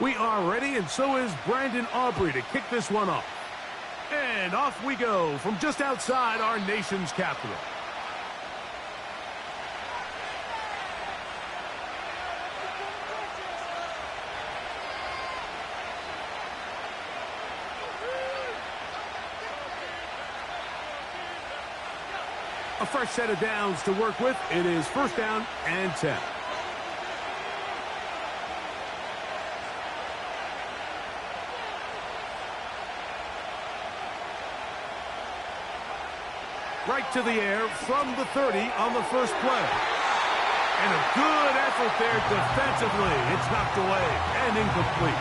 We are ready, and so is Brandon Aubrey to kick this one off. And off we go from just outside our nation's capital. A fresh set of downs to work with. It is first down and 10. Right to the air from the 30 on the first play. And a good effort there defensively. It's knocked away and incomplete.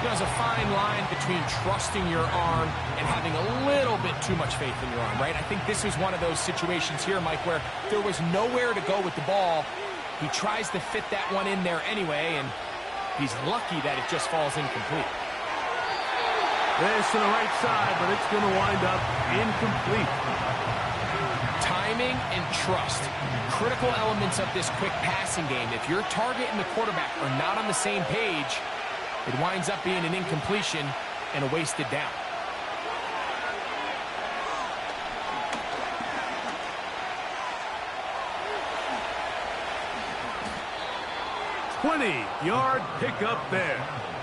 There's a fine line between trusting your arm and having a little bit too much faith in your arm, right? I think this is one of those situations here, Mike, where there was nowhere to go with the ball. He tries to fit that one in there anyway, and he's lucky that it just falls incomplete. This to the right side, but it's going to wind up incomplete. Timing and trust, critical elements of this quick passing game. If your target and the quarterback are not on the same page, it winds up being an incompletion and a wasted down. "20-yard pickup there.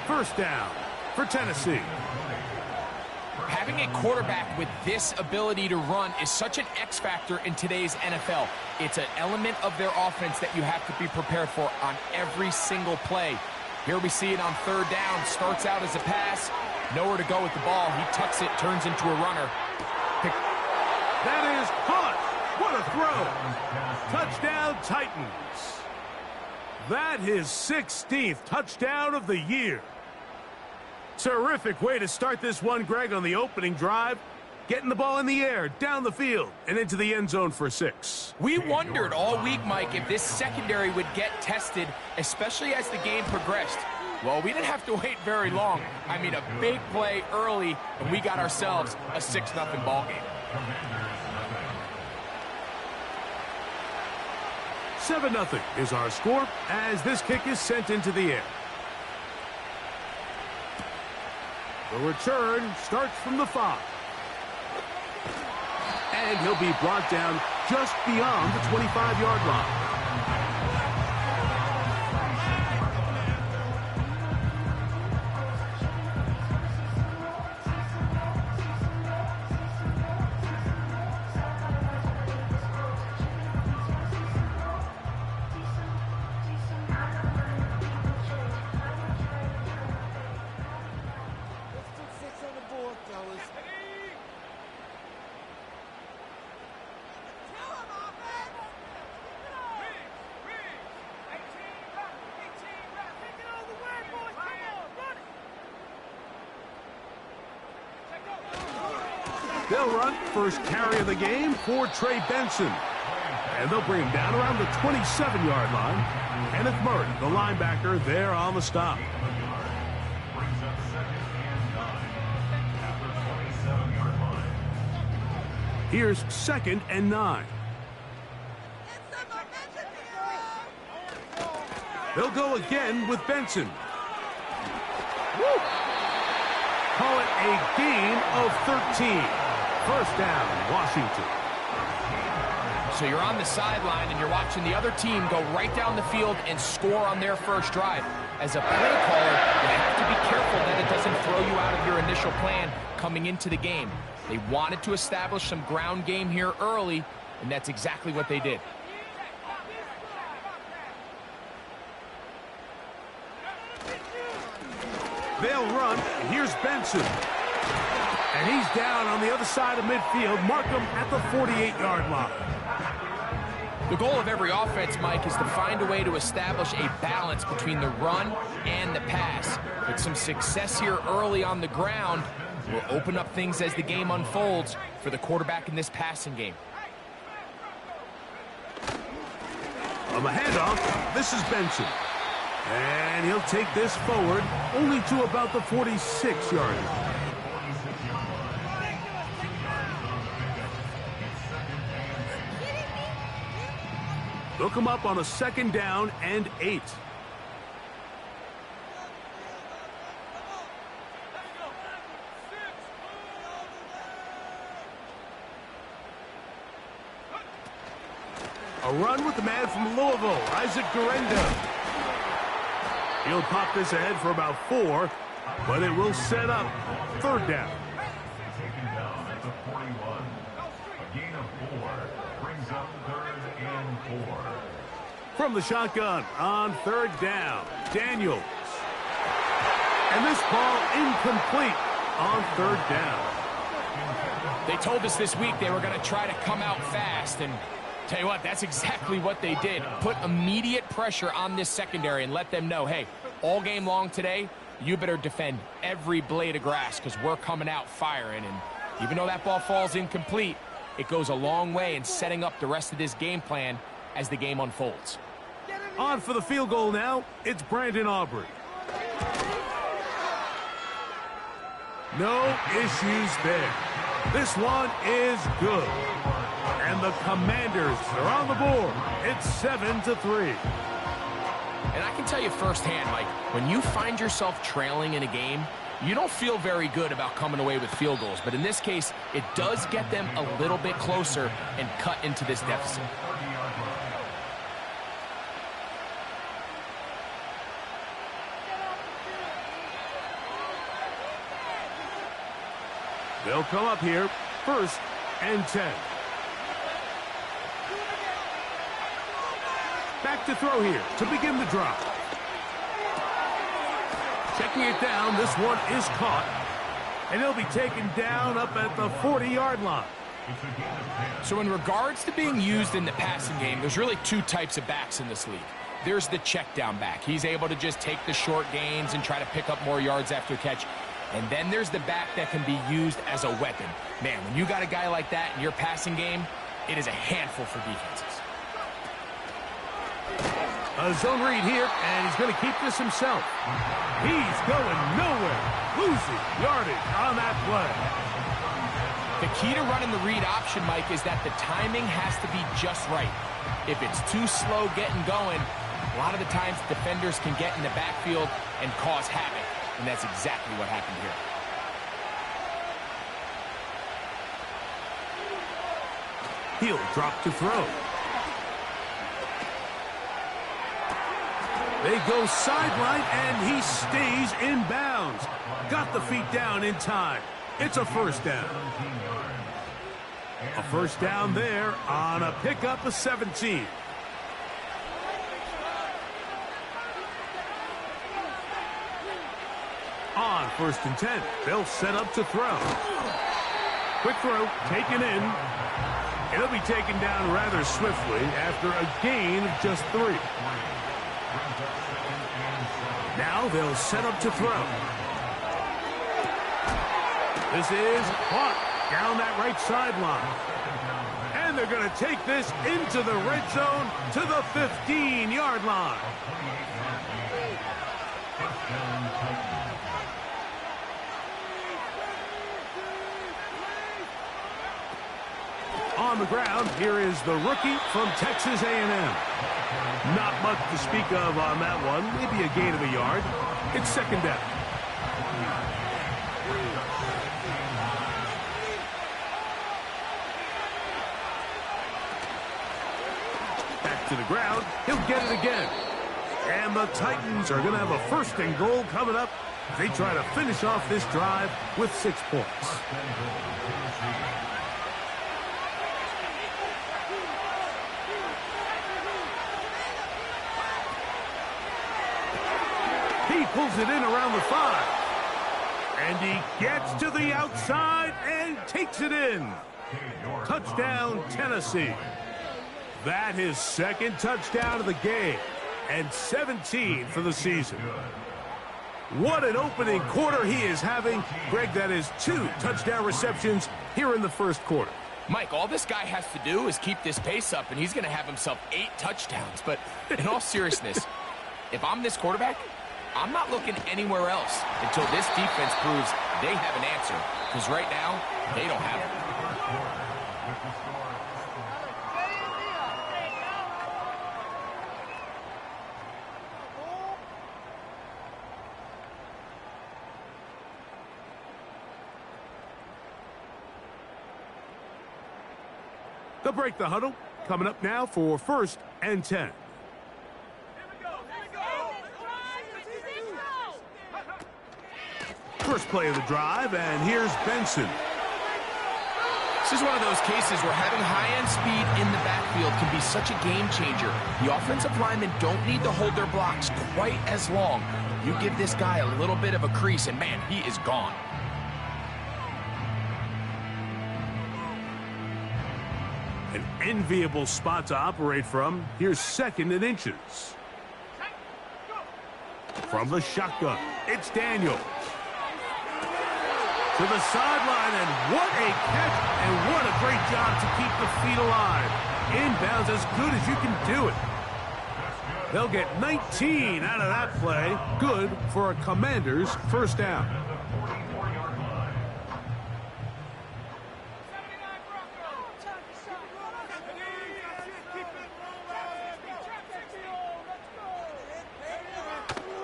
First down for Tennessee." Having a quarterback with this ability to run is such an X factor in today's NFL. It's an element of their offense that you have to be prepared for on every single play. Here we see it on third down. Starts out as a pass. Nowhere to go with the ball. He tucks it, turns into a runner. That is caught. What a throw. Touchdown, Titans. That his 16th touchdown of the year. Terrific way to start this one, Greg, on the opening drive. Getting the ball in the air, down the field, and into the end zone for 6. We wondered all week, Mike, if this secondary would get tested, especially as the game progressed. Well, we didn't have to wait very long. I mean, a big play early, and we got ourselves a 6-0 ball game. 7-0 is our score as this kick is sent into the air. The return starts from the 5. And he'll be brought down just beyond the 25-yard line. They'll run first carry of the game for Trey Benson. And they'll bring him down around the 27-yard line. Kenneth Murray, the linebacker, there on the stop. Here's 2nd and 9. They'll go again with Benson. Woo! Call it a gain of 13. First down, Washington. So you're on the sideline and you're watching the other team go right down the field and score on their first drive. As a play caller, you have to be careful that it doesn't throw you out of your initial plan coming into the game. They wanted to establish some ground game here early, and that's exactly what they did. They'll run. Here's Benson. And he's down on the other side of midfield. Markham at the 48-yard line. The goal of every offense, Mike, is to find a way to establish a balance between the run and the pass. With some success here early on the ground, will open up things as the game unfolds for the quarterback in this passing game. On the handoff, this is Benson. And he'll take this forward only to about the 46-yard line. They'll come up on a 2nd down and 8. A run with the man from Louisville, Isaac Guerendo. He'll pop this ahead for about 4, but it will set up 3rd down. Taken down at the 41. A gain of 4 brings up 3rd and 4. From the shotgun on 3rd down, Daniels. And this ball incomplete on 3rd down. They told us this week they were going to try to come out fast, and tell you what, that's exactly what they did. Put immediate pressure on this secondary and let them know, hey, all game long today, you better defend every blade of grass because we're coming out firing. And even though that ball falls incomplete, it goes a long way in setting up the rest of this game plan as the game unfolds. On for the field goal now, it's Brandon Aubrey. No issues there. This one is good. And the Commanders are on the board. It's 7-3. And I can tell you firsthand, Mike, when you find yourself trailing in a game, you don't feel very good about coming away with field goals. But in this case, it does get them a little bit closer and cut into this deficit. They'll come up here, 1st and 10. Back to throw here to begin the drive. Checking it down, this one is caught. And he'll be taken down up at the 40-yard line. So in regards to being used in the passing game, there's really 2 types of backs in this league. There's the check down back. He's able to just take the short gains and try to pick up more yards after catch. And then there's the back that can be used as a weapon. Man, when you got a guy like that in your passing game, it is a handful for defenses. A zone read here, and he's going to keep this himself. He's going nowhere. Losing yardage on that play. The key to running the read option, Mike, is that the timing has to be just right. If it's too slow getting going, a lot of the times defenders can get in the backfield and cause havoc. And that's exactly what happened here. He'll drop to throw. They go sideline, and he stays in bounds. Got the feet down in time. It's a 1st down. A 1st down there on a pickup of 17. On 1st and 10, they'll set up to throw. Quick throw, taken in. It'll be taken down rather swiftly after a gain of just 3. Now they'll set up to throw. This is caught down that right sideline. And they're going to take this into the red zone to the 15-yard line. On the ground, here is the rookie from Texas A&M. Not much to speak of on that one. Maybe a gain of a yard. It's 2nd down. Back to the ground. He'll get it again. And the Titans are going to have a 1st and goal coming up. They try to finish off this drive with 6 points. He pulls it in around the 5. And he gets to the outside and takes it in. Touchdown, Tennessee. That is 2nd touchdown of the game. And 17 for the season. What an opening quarter he is having. Greg, that is 2 touchdown receptions here in the 1st quarter. Mike, all this guy has to do is keep this pace up, and he's going to have himself 8 touchdowns. But in all seriousness, if I'm this quarterback, I'm not looking anywhere else until this defense proves they have an answer. Because right now, they don't have it. They'll break the huddle. Coming up now for 1st and 10. First play of the drive, and here's Benson. This is one of those cases where having high-end speed in the backfield can be such a game changer. The offensive linemen don't need to hold their blocks quite as long. You give this guy a little bit of a crease, and man, he is gone. An enviable spot to operate from. Here's 2nd and inches. From the shotgun, it's Daniels. To the sideline, and what a catch, and what a great job to keep the feet alive. Inbounds as good as you can do it. They'll get 19 out of that play. Good for a Commanders' 1st down.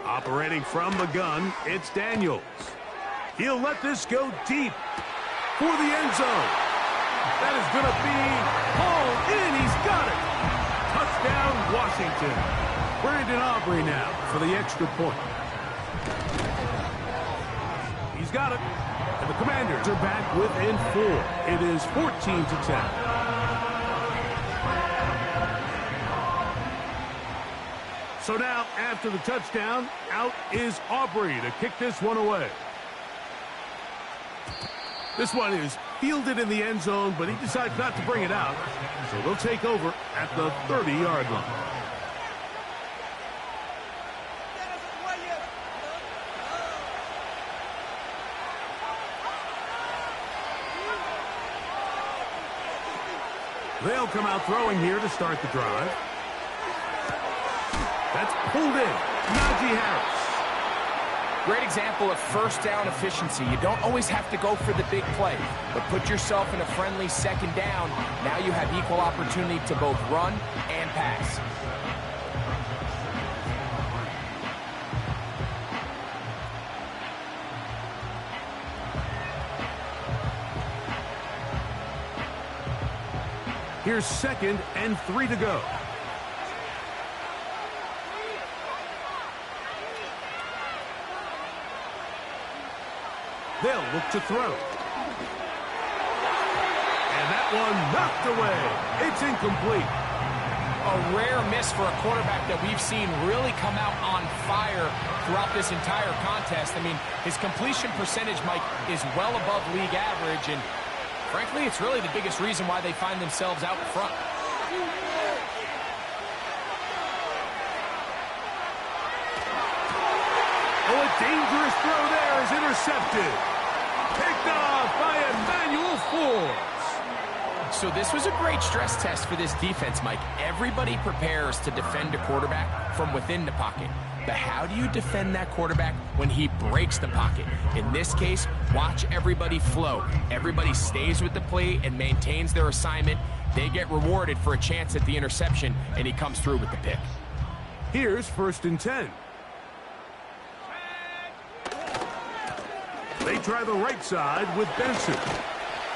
Operating from the gun, it's Daniels. He'll let this go deep for the end zone. That is going to be hauled in. He's got it. Touchdown, Washington. Brandon Aubrey now for the extra point. He's got it. And the Commanders are back within 4. It is 14-10. So now, after the touchdown, out is Aubrey to kick this one away. This one is fielded in the end zone, but he decides not to bring it out. So they'll take over at the 30-yard line. They'll come out throwing here to start the drive. That's pulled in. Najee Harris. Great example of 1st down efficiency. You don't always have to go for the big play, but put yourself in a friendly 2nd down. Now you have equal opportunity to both run and pass. Here's 2nd and 3 to go. They'll look to throw. And that one knocked away. It's incomplete. A rare miss for a quarterback that we've seen really come out on fire throughout this entire contest. I mean, his completion percentage, Mike, is well above league average, and frankly, it's really the biggest reason why they find themselves out in front. Oh, a dangerous throw there is intercepted. Picked off by Emmanuel Forbes. So this was a great stress test for this defense, Mike. Everybody prepares to defend a quarterback from within the pocket. But how do you defend that quarterback when he breaks the pocket? In this case, watch everybody flow. Everybody stays with the play and maintains their assignment. They get rewarded for a chance at the interception, and he comes through with the pick. Here's 1st and 10. They try the right side with Benson.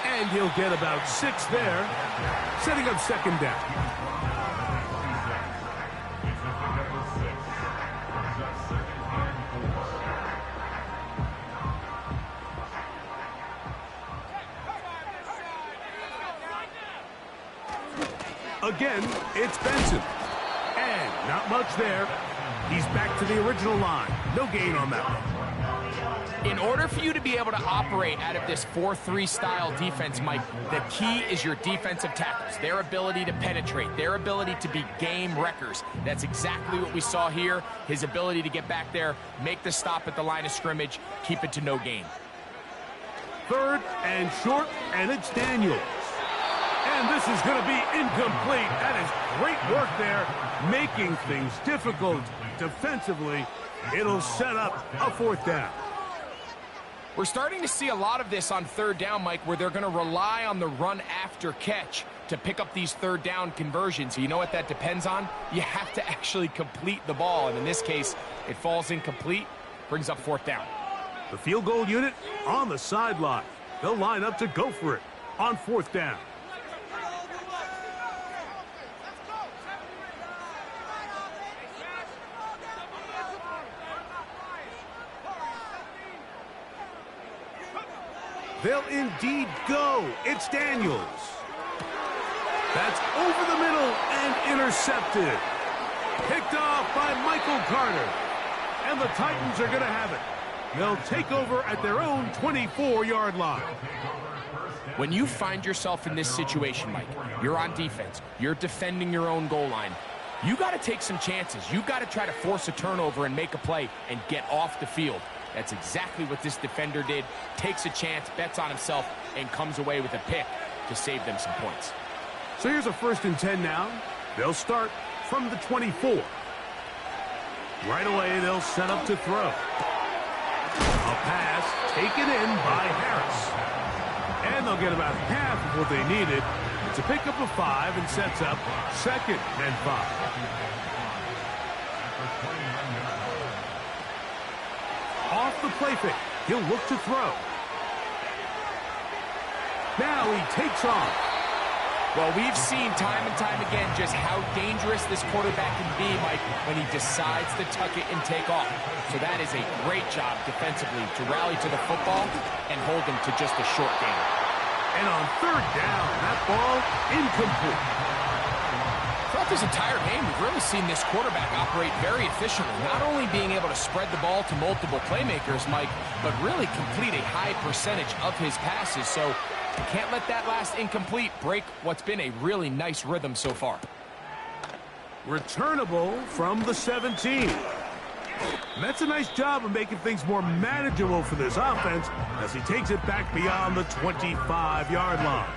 And he'll get about 6 there, setting up 2nd down. Again, it's Benson. And not much there. He's back to the original line. No gain on that one. In order for you to be able to operate out of this 4-3 style defense, Mike, the key is your defensive tackles, their ability to penetrate, their ability to be game wreckers. That's exactly what we saw here. His ability to get back there, make the stop at the line of scrimmage, keep it to no gain. 3rd and short, and it's Daniels. And this is going to be incomplete. That is great work there, making things difficult defensively. It'll set up a 4th down. We're starting to see a lot of this on 3rd down, Mike, where they're going to rely on the run after catch to pick up these 3rd down conversions. You know what that depends on? You have to actually complete the ball, and in this case, it falls incomplete, brings up 4th down. The field goal unit on the sideline. They'll line up to go for it on 4th down. They'll indeed go. It's Daniels. That's over the middle and intercepted. Picked off by Michael Carter. And the Titans are going to have it. They'll take over at their own 24-yard line. When you find yourself in this situation, Mike, you're on defense, you're defending your own goal line, you got to take some chances. You got to try to force a turnover and make a play and get off the field. That's exactly what this defender did. Takes a chance, bets on himself, and comes away with a pick to save them some points. So here's a 1st and 10 now. They'll start from the 24. Right away, they'll set up to throw. A pass taken in by Harris. And they'll get about half of what they needed. It's a pickup of 5 and sets up 2nd and 5. Off the play fake, he'll look to throw. Now he takes off. Well, we've seen time and time again just how dangerous this quarterback can be, Mike, when he decides to tuck it and take off. So that is a great job defensively to rally to the football and hold him to just a short gain. And on 3rd down, that ball incomplete. Throughout this entire game, we've really seen this quarterback operate very efficiently, not only being able to spread the ball to multiple playmakers, Mike, but really complete a high percentage of his passes. So you can't let that last incomplete break what's been a really nice rhythm so far. Returnable from the 17. That's a nice job of making things more manageable for this offense as he takes it back beyond the 25-yard line.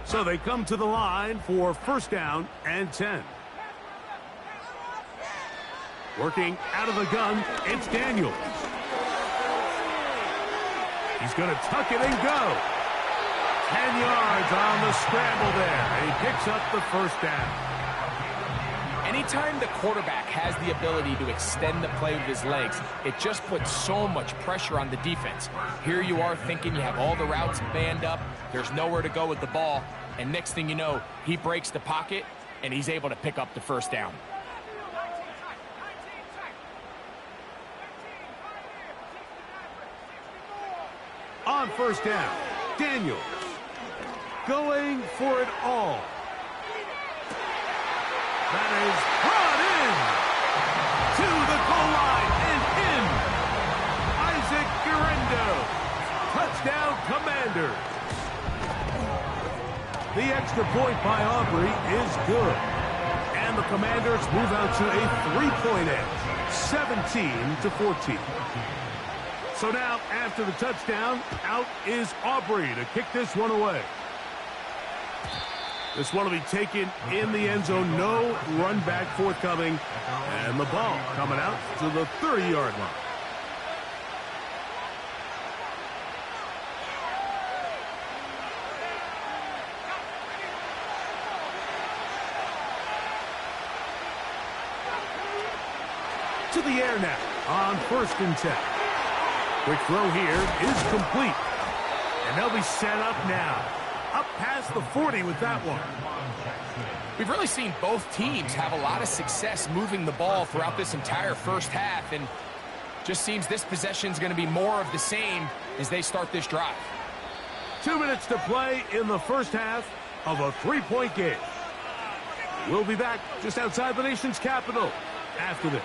So they come to the line for 1st down and 10. Working out of the gun, it's Daniels. He's going to tuck it and go. 10 yards on the scramble there. And he picks up the 1st down. Anytime the quarterback has the ability to extend the play with his legs, it just puts so much pressure on the defense. Here you are thinking you have all the routes manned up, there's nowhere to go with the ball, and next thing you know, he breaks the pocket, and he's able to pick up the 1st down. On 1st down, Daniels going for it all. That is brought in to the goal line and in. Isaac Guerrero. Touchdown, Commanders. The extra point by Aubrey is good. And the Commanders move out to a 3-point edge, 17-14. So now, after the touchdown, out is Aubrey to kick this one away. This one will be taken in the end zone. No run back forthcoming. And the ball coming out to the 30-yard line. To the air now on 1st and 10. Quick throw here is complete. And they'll be set up now. Up past the 40 with that one. We've really seen both teams have a lot of success moving the ball throughout this entire 1st half, and just seems this possession is going to be more of the same as they start this drive. 2 minutes to play in the 1st half of a 3-point game. We'll be back just outside the nation's capital after this.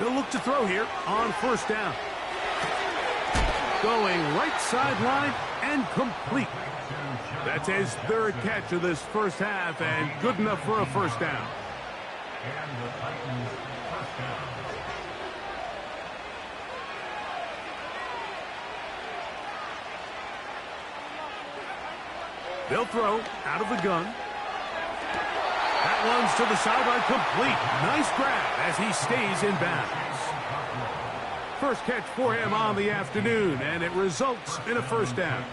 They'll look to throw here on 1st down. Going right sideline and complete. That's his 3rd catch of this 1st half and good enough for a 1st down. And the Titans 1st down. They'll throw out of the gun. That one's to the sideline, complete. Nice grab as he stays in bounds. First catch for him on the afternoon, and it results in a 1st down.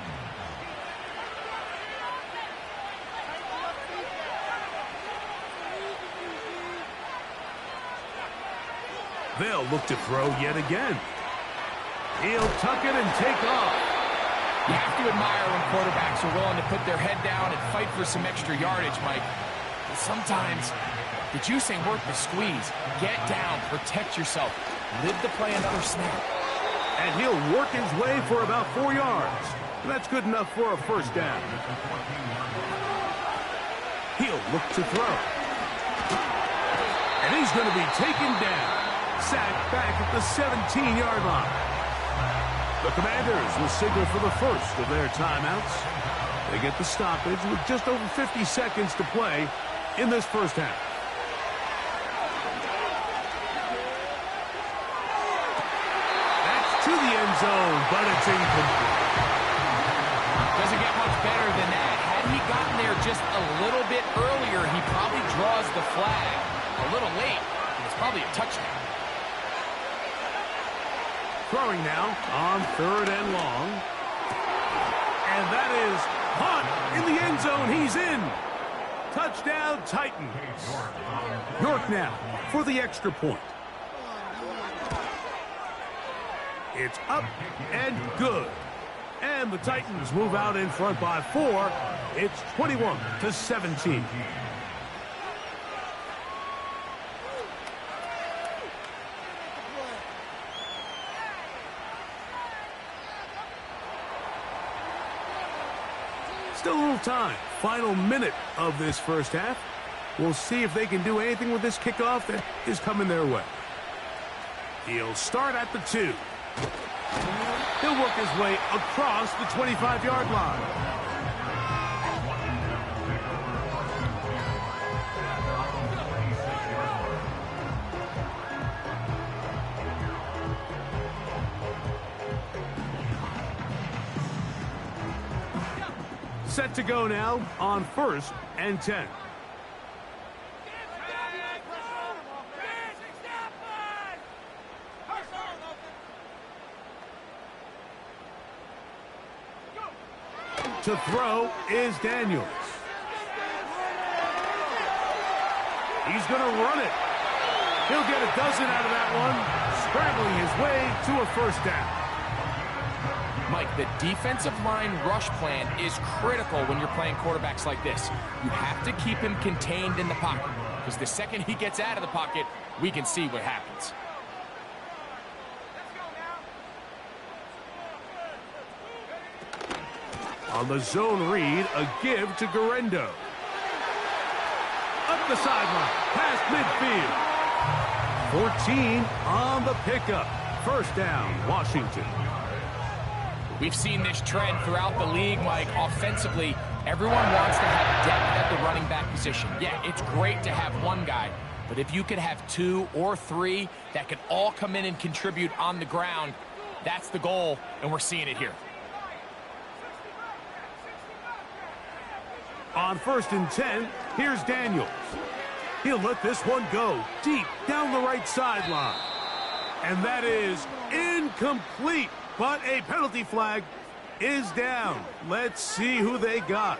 They'll look to throw yet again. He'll tuck it and take off. You have to admire when quarterbacks are willing to put their head down and fight for some extra yardage, Mike. But sometimes the juice ain't worth the squeeze. Get down, protect yourself, live to play another snap. And he'll work his way for about 4 yards. That's good enough for a first down. He'll look to throw. And he's going to be taken down. Sacked back at the 17-yard line. The Commanders will signal for the first of their timeouts. They get the stoppage with just over 50 seconds to play in this first half. That's to the end zone, but it's incomplete. Doesn't get much better than that. Had he gotten there just a little bit earlier, he probably draws the flag. A little late, and it's probably a touchdown. Throwing now on 3rd and long. And that is Hunt in the end zone. He's in. Touchdown, Titans. York now for the extra point. It's up and good. And the Titans move out in front by 4. It's 21-17. Still a little time. Final minute of this first half. We'll see if they can do anything with this kickoff that is coming their way. He'll start at the 2. He'll work his way across the 25-yard line. Set to go now on 1st and 10. To throw is Daniels. He's going to run it. He'll get a dozen out of that one, scrambling his way to a first down. Mike, the defensive line rush plan is critical when you're playing quarterbacks like this. You have to keep him contained in the pocket, because the second he gets out of the pocket, we can see what happens. On the zone read, a give to Guerrero. Up the sideline, past midfield. 14 on the pickup. First down, Washington. We've seen this trend throughout the league, Mike. Offensively, everyone wants to have depth at the running back position. Yeah, it's great to have one guy, but if you could have 2 or 3 that could all come in and contribute on the ground, that's the goal, and we're seeing it here. On 1st and 10, here's Daniels. He'll let this one go deep down the right sideline. And that is incomplete. But a penalty flag is down. Let's see who they got.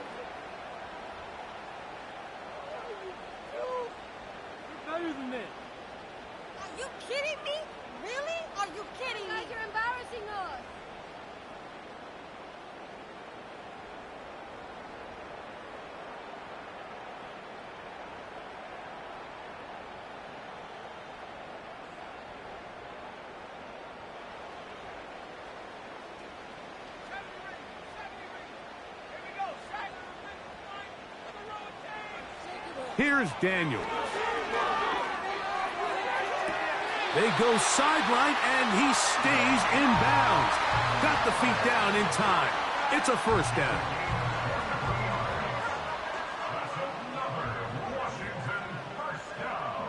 You're better than this. Are you kidding me? Really? Are you kidding me? You're embarrassing us. Here's Daniels. They go sideline, and he stays in bounds. Got the feet down in time. It's a first down. That's another Washington first down.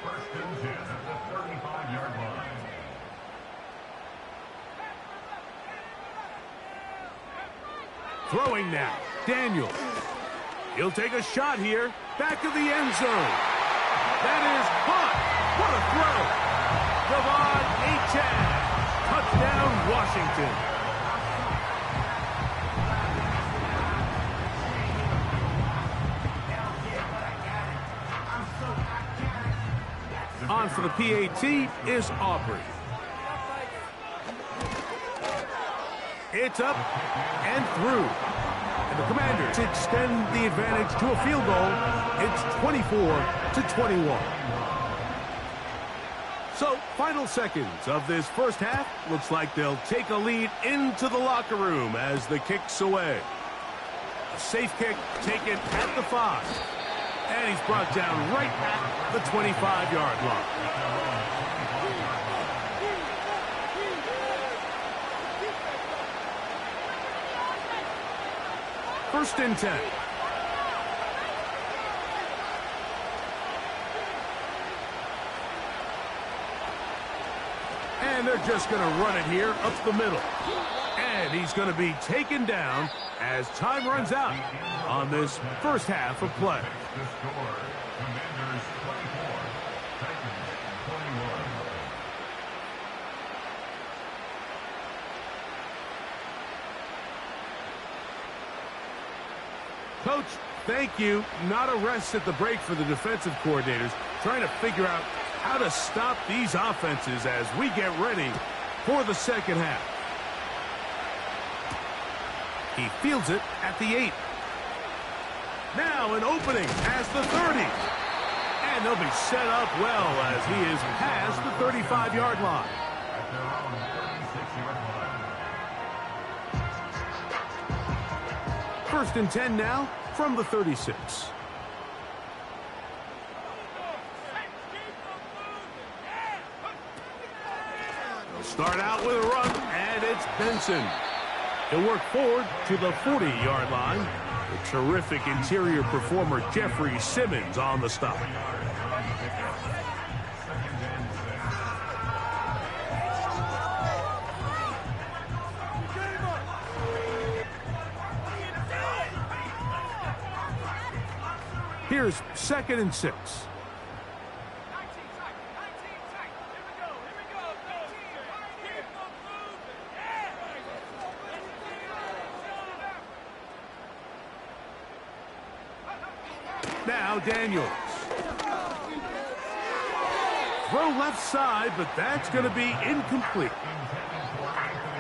1st and 10 at the 35-yard line. Throwing now, Daniels. He'll take a shot here. Back of the end zone. That is caught. What a throw. Devon Achane. Touchdown, Washington. On for the PAT is Aubrey. It's up and through. And the Commanders extend the advantage to a field goal. It's 24-21. So, final seconds of this first half. Looks like they'll take a lead into the locker room as the kick's away. A safe kick taken at the 5. And he's brought down right at the 25-yard line. First and 10. And they're just going to run it here up the middle. And he's going to be taken down as time runs out on this first half of play. The score, Commanders 24, Titans 21. Coach, thank you. Not a rest at the break for the defensive coordinators, trying to figure out how to stop these offenses as we get ready for the second half. He fields it at the 8. Now an opening as the 30. And they'll be set up well as he is past the 35-yard line. At their own 36-yard line. First and 10 now from the 36. They'll start out with a run, and it's Benson. He'll work forward to the 40-yard line. The terrific interior performer Jeffrey Simmons on the stop. Here's 2nd and 6. Now Daniels. Throw left side, but that's going to be incomplete.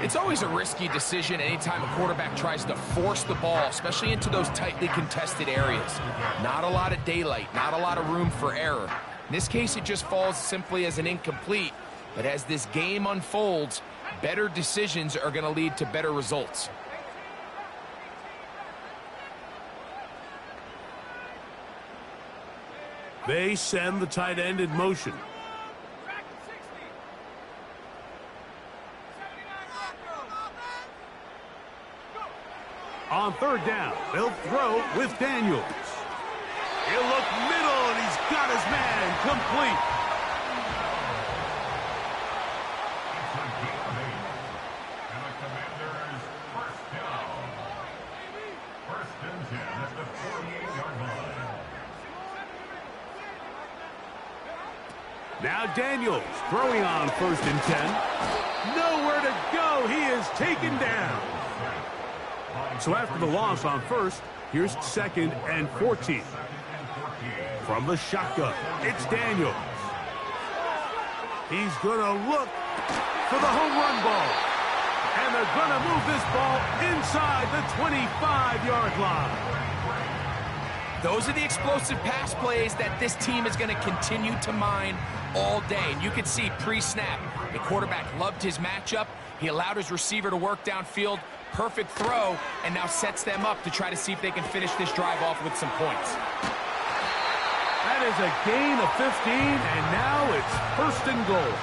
It's always a risky decision anytime a quarterback tries to force the ball, especially into those tightly contested areas. Not a lot of daylight, not a lot of room for error. In this case, it just falls simply as an incomplete. But as this game unfolds, better decisions are going to lead to better results. They send the tight end in motion. On 3rd down, they'll throw with Daniels. He'll look middle, and he's got his man complete. It's a gain of 8. And the Commanders first down. First and 10 at the 48-yard line. Now Daniels throwing on 1st and 10. Nowhere to go. He is taken down. So after the loss on 1st, here's 2nd and 14. From the shotgun, it's Daniels. He's going to look for the home run ball. And they're going to move this ball inside the 25-yard line. Those are the explosive pass plays that this team is going to continue to mine all day. And you can see pre-snap, the quarterback loved his matchup. He allowed his receiver to work downfield. Perfect throw, and now sets them up to try to see if they can finish this drive off with some points. That is a gain of 15, and now it's 1st and goal.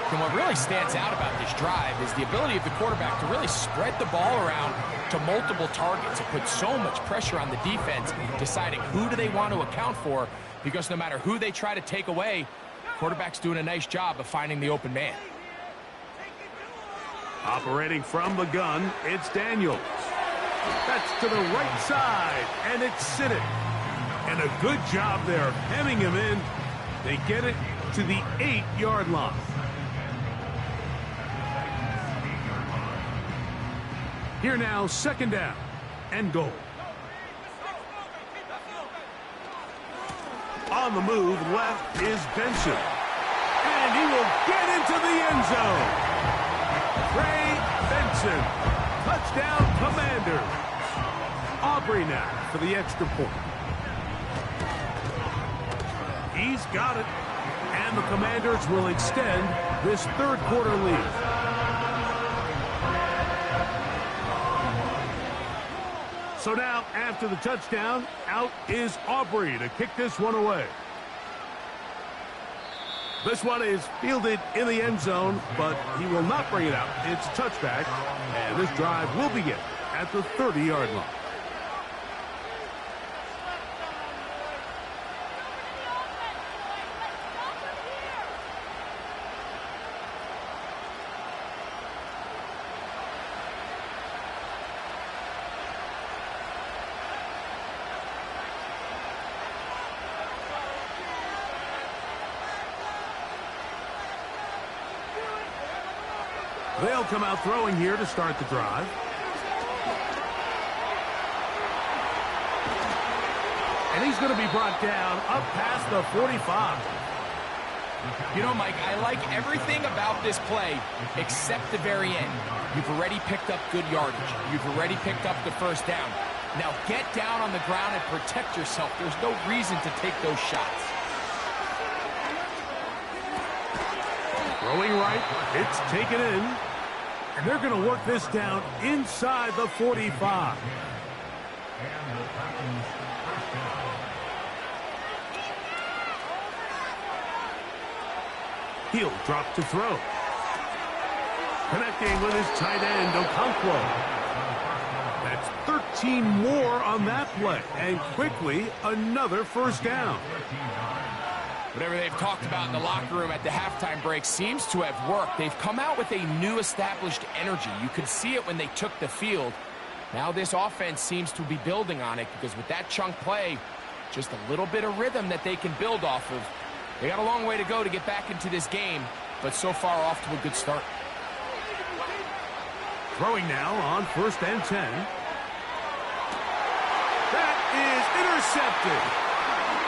And what really stands out about this drive is the ability of the quarterback to really spread the ball around to multiple targets. It puts so much pressure on the defense, deciding who do they want to account for, because no matter who they try to take away, the quarterback's doing a nice job of finding the open man. Operating from the gun, it's Daniels. That's to the right side, and it's Siddick. And a good job there, hemming him in. They get it to the 8-yard line. Here now, 2nd down and goal. On the move, left is Benson. And he will get into the end zone. Trey Benson. Touchdown, Commanders. Aubrey now for the extra point. He's got it. And the Commanders will extend this third quarter lead. So now, after the touchdown, out is Aubrey to kick this one away. This one is fielded in the end zone, but he will not bring it out. It's a touchback, and this drive will begin at the 30-yard line. They'll come out throwing here to start the drive. And he's going to be brought down up past the 45. You know, Mike, I like everything about this play except the very end. You've already picked up good yardage. You've already picked up the first down. Now get down on the ground and protect yourself. There's no reason to take those shots. Throwing right, it's taken in. And they're going to work this down inside the 45. He'll drop to throw. Connecting with his tight end, Okonkwo. That's 13 more on that play. And quickly, another first down. Whatever they've talked about in the locker room at the halftime break seems to have worked. They've come out with a new established energy. You could see it when they took the field. Now this offense seems to be building on it because with that chunk play, just a little bit of rhythm that they can build off of. They got a long way to go to get back into this game, but so far off to a good start. Throwing now on 1st and 10. That is intercepted.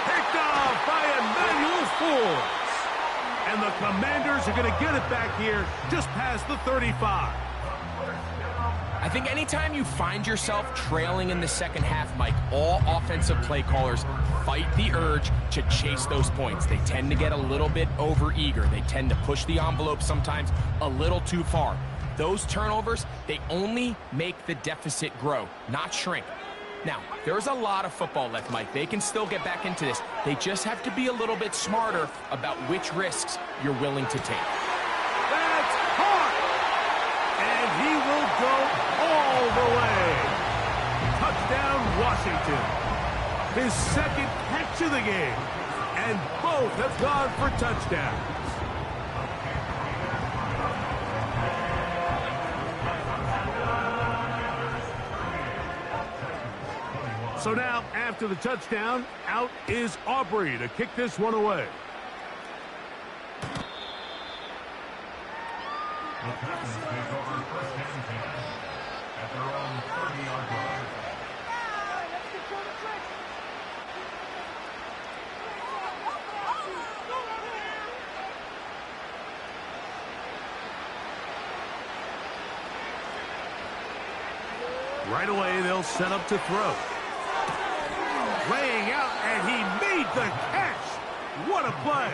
Picked off by Emmanuel Forbes. And the Commanders are going to get it back here just past the 35. I think anytime you find yourself trailing in the second half, Mike, all offensive play callers fight the urge to chase those points. They tend to get a little bit overeager. They tend to push the envelope sometimes a little too far. Those turnovers, they only make the deficit grow, not shrink. Now, there's a lot of football left, Mike. They can still get back into this. They just have to be a little bit smarter about which risks you're willing to take. That's hard! And he will go all the way. Touchdown, Washington. His second catch of the game. And both have gone for touchdowns. So now, after the touchdown, out is Aubrey to kick this one away. The Titans take over 1st and 10 at their own 30-yard line. Right away, they'll set up to throw. Laying out, and he made the catch. What a play.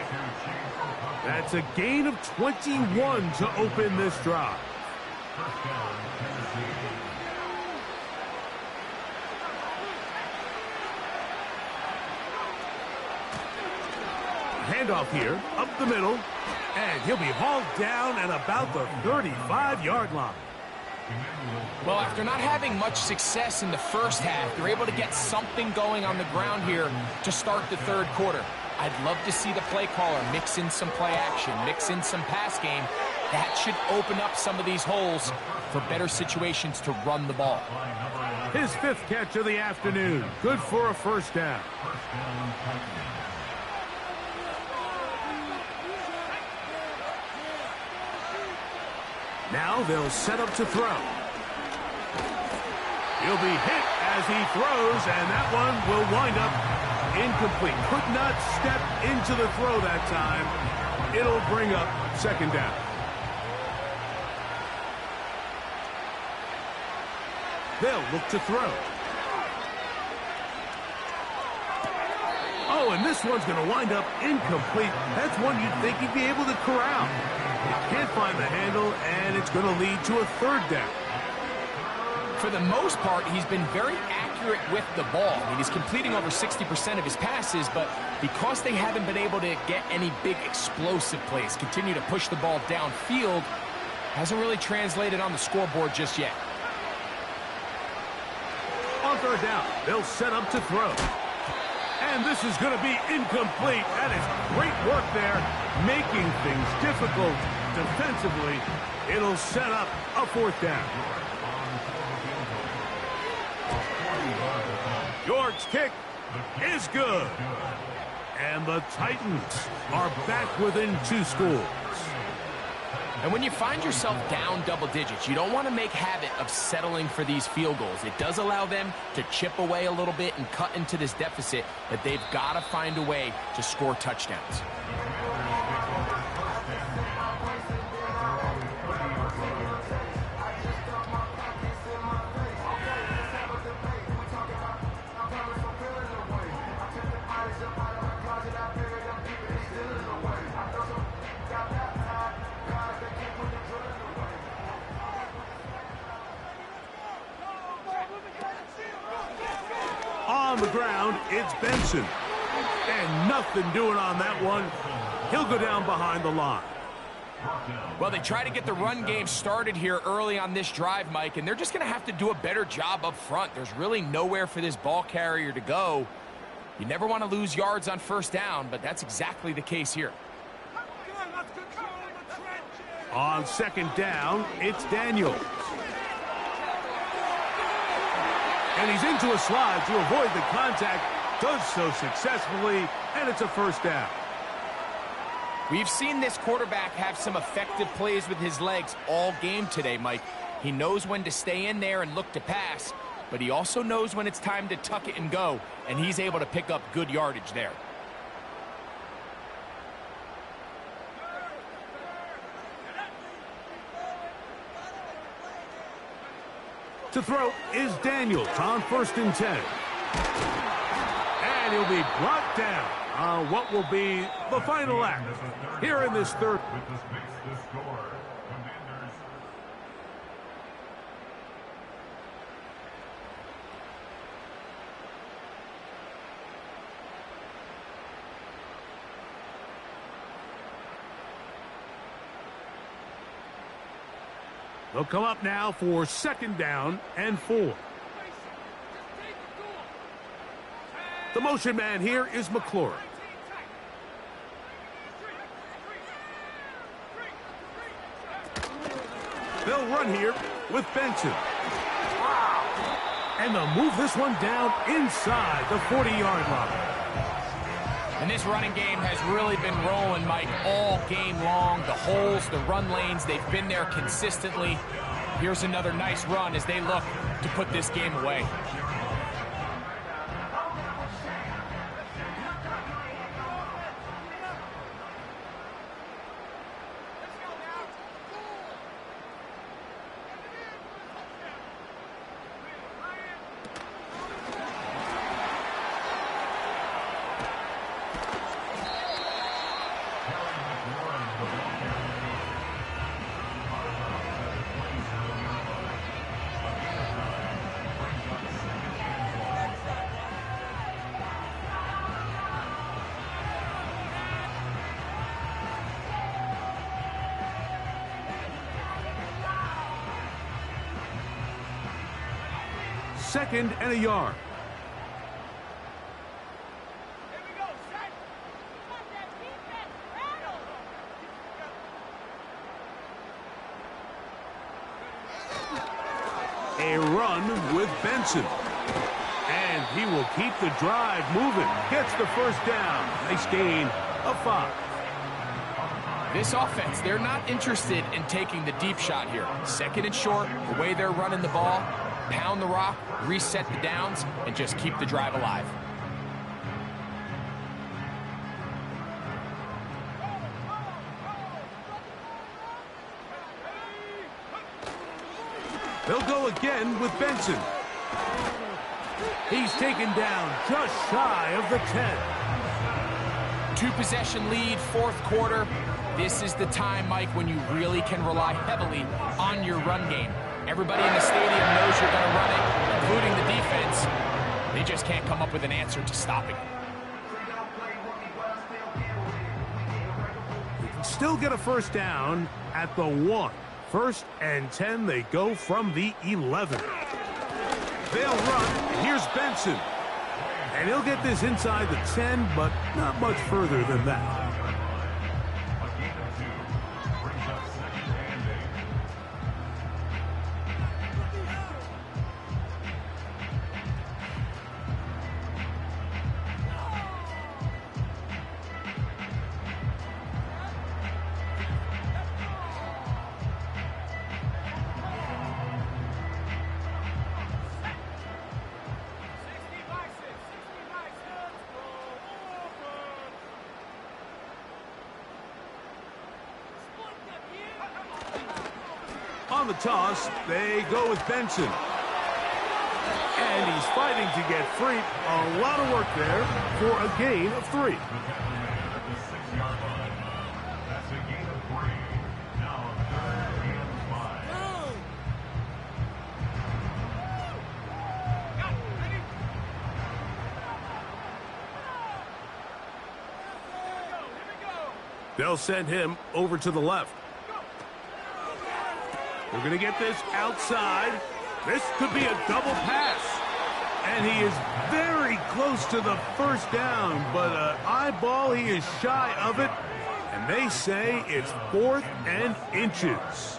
That's a gain of 21 to open this drive. First down, Tennessee. Handoff here, up the middle, and he'll be hauled down at about the 35-yard line. Well, after not having much success in the first half, they're able to get something going on the ground here to start the third quarter. I'd love to see the play caller mix in some play action, mix in some pass game. That should open up some of these holes for better situations to run the ball. His 5th catch of the afternoon. Good for a first down. Now they'll set up to throw. He'll be hit as he throws, and that one will wind up incomplete. Could not step into the throw that time. It'll bring up second down. They'll look to throw. Oh, and this one's going to wind up incomplete. That's one you'd think he'd be able to corral. He can't find the handle, and it's going to lead to a third down. For the most part, he's been very accurate with the ball. I mean, he's completing over 60% of his passes, but because they haven't been able to get any big explosive plays, continue to push the ball downfield, hasn't really translated on the scoreboard just yet. On third down, they'll set up to throw. And this is going to be incomplete. That is great work there, making things difficult defensively. It'll set up a fourth down. York's kick is good. And the Titans are back within 2 scores. And when you find yourself down double digits, you don't want to make habit of settling for these field goals. It does allow them to chip away a little bit and cut into this deficit, but they've got to find a way to score touchdowns. On the ground, it's Benson. And nothing doing on that one. He'll go down behind the line. Well, they try to get the run game started here early on this drive, Mike, and they're just going to have to do a better job up front. There's really nowhere for this ball carrier to go. You never want to lose yards on first down, but that's exactly the case here. On second down, it's Daniels. And he's into a slide to avoid the contact. Does so successfully, and it's a first down. We've seen this quarterback have some effective plays with his legs all game today, Mike. He knows when to stay in there and look to pass, but he also knows when it's time to tuck it and go, and he's able to pick up good yardage there. To throw is Daniels on 1st and 10. And he'll be brought down on what will be the final act here in this third. With the space to score, Commanders. They'll come up now for 2nd down and 4. The motion man here is McLaurin. They'll run here with Benson. And they'll move this one down inside the 40-yard line. And this running game has really been rolling, Mike, all game long. The holes, the run lanes, they've been there consistently. Here's another nice run as they look to put this game away. Second and a yard. A run with Benson. And he will keep the drive moving. Gets the first down. Nice gain of 5. This offense, they're not interested in taking the deep shot here. 2nd and short, the way they're running the ball, pound the rock, reset the downs, and just keep the drive alive. They'll go again with Benson. He's taken down just shy of the 10. Two-possession lead, fourth quarter. This is the time, Mike, when you really can rely heavily on your run game. Everybody in the stadium knows you're going to run it, including the defense. They just can't come up with an answer to stopping it. They can still get a first down at the 1. 1st and 10, they go from the 11. They'll run. Here's Benson. And he'll get this inside the 10, but not much further than that. On the toss, they go with Benson. And he's fighting to get free. A lot of work there for a gain of 3. At the 6-yard line. That's a gain of 3. Now 3rd and 5. They'll send him over to the left. We're going to get this outside. This could be a double pass. And he is very close to the first down, but eyeball, he is shy of it. And they say it's 4th and inches.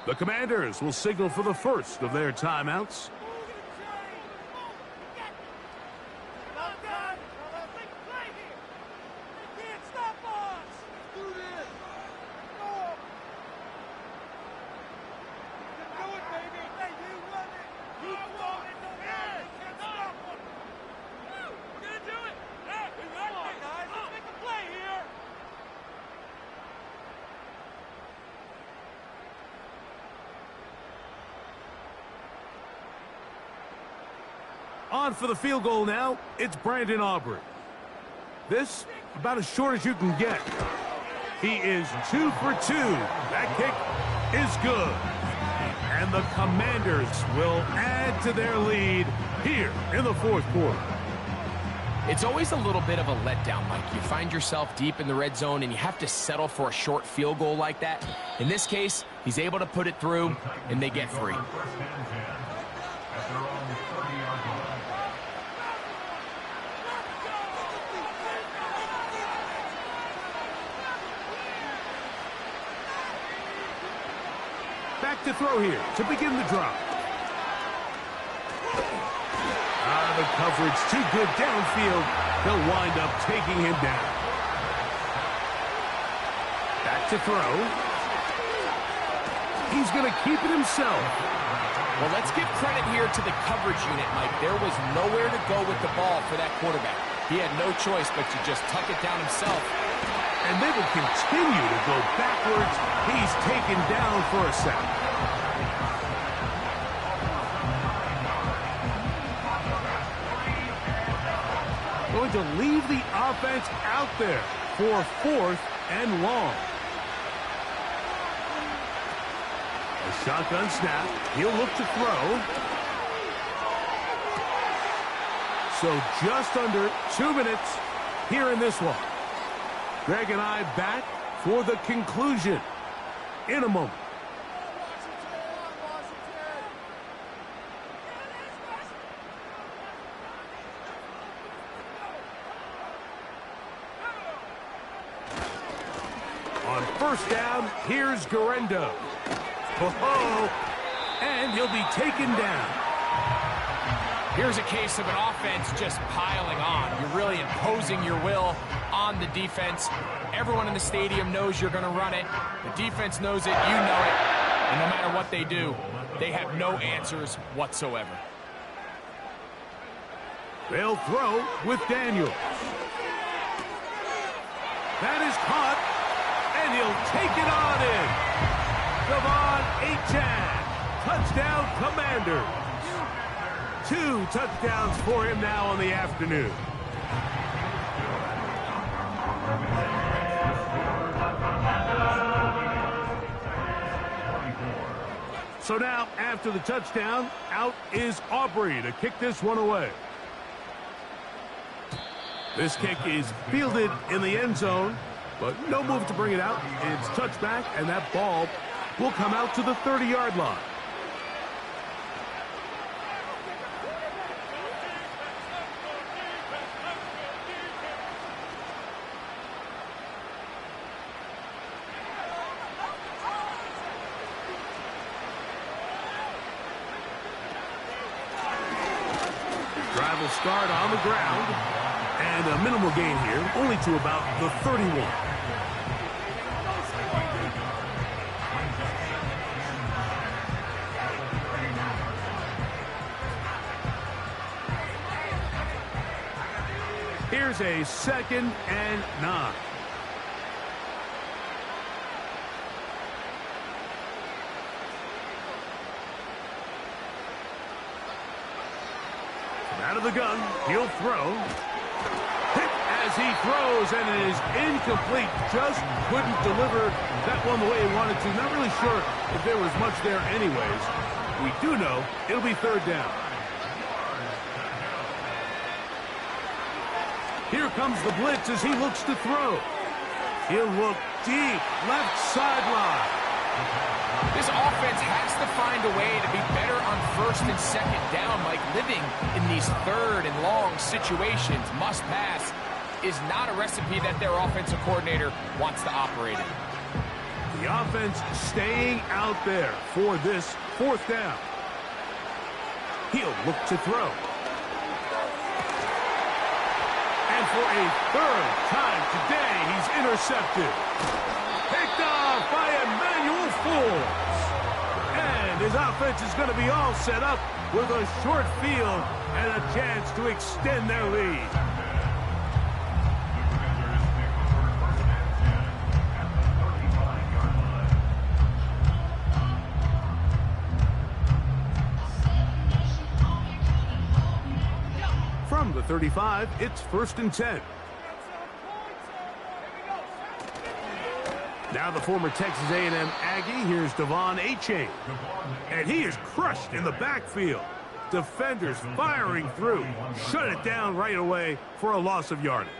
The Commanders will signal for the first of their timeouts. On for the field goal now, it's Brandon Aubrey. This, about as short as you can get. He is 2 for 2. That kick is good. And the Commanders will add to their lead here in the 4th quarter. It's always a little bit of a letdown, Mike. You find yourself deep in the red zone and you have to settle for a short field goal like that. In this case, he's able to put it through and they get 3. Back to throw here to begin the drive. The coverage too good downfield. He'll wind up taking him down. Back to throw. He's going to keep it himself. Well, let's give credit here to the coverage unit, Mike. There was nowhere to go with the ball for that quarterback. He had no choice but to just tuck it down himself. And they will continue to go backwards. He's taken down for a sack. Going to leave the offense out there for 4th and long. A shotgun snap. He'll look to throw. So just under 2 minutes here in this one. Greg and I back for the conclusion in a moment. On first down, here's Guerendo. Oh, and he'll be taken down. Here's a case of an offense just piling on. You're really imposing your will on the defense. Everyone in the stadium knows you're going to run it. The defense knows it, you know it. And no matter what they do, they have no answers whatsoever. They'll throw with Daniels. That is caught, and he'll take it on in. Devon Achane, touchdown Commanders. 2 touchdowns for him now on the afternoon. So now, after the touchdown, out is Aubrey to kick this one away. This kick is fielded in the end zone, but no move to bring it out. It's touchback, and that ball will come out to the 30-yard line. Drive will start on the ground, and a minimal gain here, only to about the 31. Here's a 2nd and 9. Out of the gun, he'll throw. Hit as he throws, and it is incomplete. Just couldn't deliver that one the way he wanted to. Not really sure if there was much there anyways. We do know it'll be 3rd down. Here comes the blitz as he looks to throw. He'll look deep, left sideline. This offense has to find a way to be better on 1st and 2nd down, like living in these 3rd and long situations. Must pass is not a recipe that their offensive coordinator wants to operate in. The offense staying out there for this 4th down. He'll look to throw. And for a 3rd time today, he's intercepted. Picked off by Emmanuel Forbes. And his offense is going to be all set up with a short field and a chance to extend their lead. From the 35, it's 1st and 10. Now the former Texas A&M Aggie, here's Devon Achane. And he is crushed in the backfield. Defenders firing through. Shut it down right away for a loss of yardage.